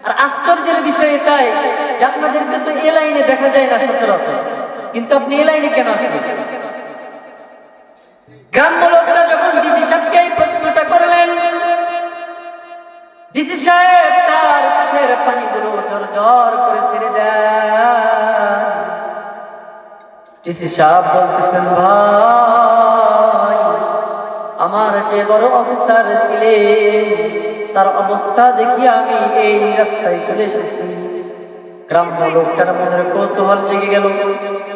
আর আশ্চর্যের বিষয় এটাই যে আপনাদেরকে তো এই লাইনে দেখা যায় না সচরাচর, কিন্তু আপনি এই লাইনে কেন আসবেন? গ্রাম্য লোকরা যখন ডিসি সাহেবকে এই প্রশ্নটা করলেন, ডিসি সাহেব তার চোখের পানিগুলো ঝরঝর করে ছেড়ে দেন। ডিসি সাহেব বলতেছেন, ভাই আমার যে বড় অফিসার ছিলেন তার অবস্থা দেখি আমি এই রাস্তায় চলে এসেছি। গ্রাম্য লোকটার মনের কৌতূহল জেগে গেল।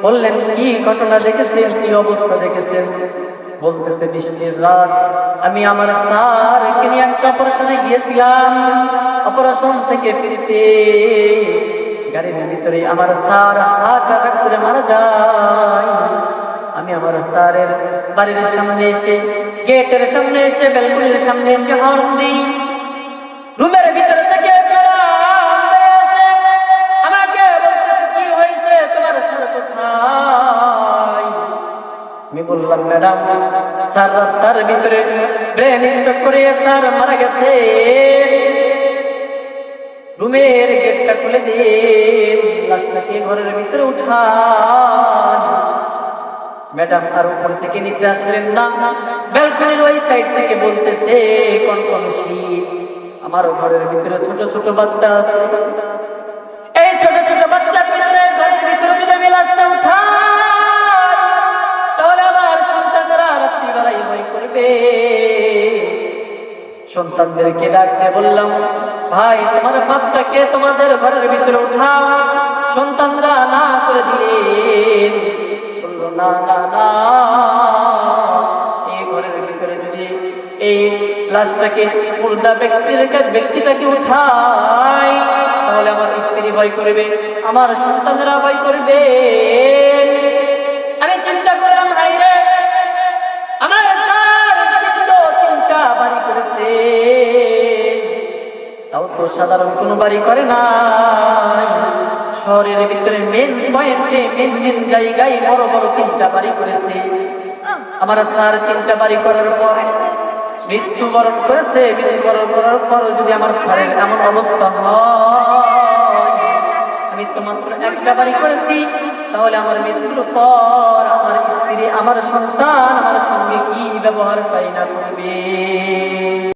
বললেন, কি ঘটনা দেখেছেন, কি অবস্থা দেখেছেন? বলতেছে, বৃষ্টির রাত আমি আমার স্যারকে নিয়ে একটা অপারেশনে গিয়েছিলাম। অপারেশন থেকে ফিরতে গাড়ির ভিতরে আমার স্যার হার্ট অ্যাটাক করে মারা যায়। আমি আমার স্যারের বাড়ির সামনে এসে, গেটের সামনে এসে, ব্যালকনির সামনে এসে হর্ন দিই। রুমের ভিতরে থেকে আমাকে বলতেছে, কি হয়েছে, তোমার স্যার কোথায়? আমি বললাম, ম্যাডাম স্যার রাস্তার ভিতরে ব্রেন স্ট্রোক করে স্যার মারা গেছে। রুমের গেটটা খুলে দিন, লাশটাকে ঘরের ভিতরে উঠান। ম্যাডাম আর উপর থেকে নিচে আসলেন না, ব্যালকনির ওই সাইড থেকে বলতেছে, কোন শীত, আমার ঘরের ভিতরে ছোট ছোট বাচ্চা আছে। এই ছোট ছোট বাচ্চার ভিতরে ঘরের ভিতরে যদি আমি লাশটা উঠাই তাহলে আমার সন্তানরা রাত্রিবেলায় ভয় করবে। সন্তানদেরকে ডাকতে বললাম, ভাই তোমার বাপটাকে তোমাদের ঘরের ভিতরে উঠাও। সন্তানরা না করে দিলেন, বলল, না না না, এই ঘরের ভিতরে যদি এই লাশটাকে মুর্দা ব্যক্তিটাকে উঠাই তাহলে আমার স্ত্রী ভয় করবে, আমার সন্তানরা ভয় করবে। আমি চিন্তা করলাম, হাইরে আমার তিনটা বাড়ি করেছে, তাও তো সাধারণ কোনো বাড়ি করে নাই। শহরের ভিতরে মেন পয়েন্টে মেন জায়গায় বড় বড় তিনটা বাড়ি করেছে। আমার স্যার তিনটা বাড়ি করার পর মৃত্যুবরণ করেছে। মৃত্যুবরণ করার পর যদি আমার স্যারের এমন অবস্থা হয়, আমি তো মাত্র একটা বাড়ি করেছি, তাহলে আমার মৃত্যুর পর আমার স্ত্রী, আমার সন্তান আমার সঙ্গে কি ব্যবহার পাই না করবে?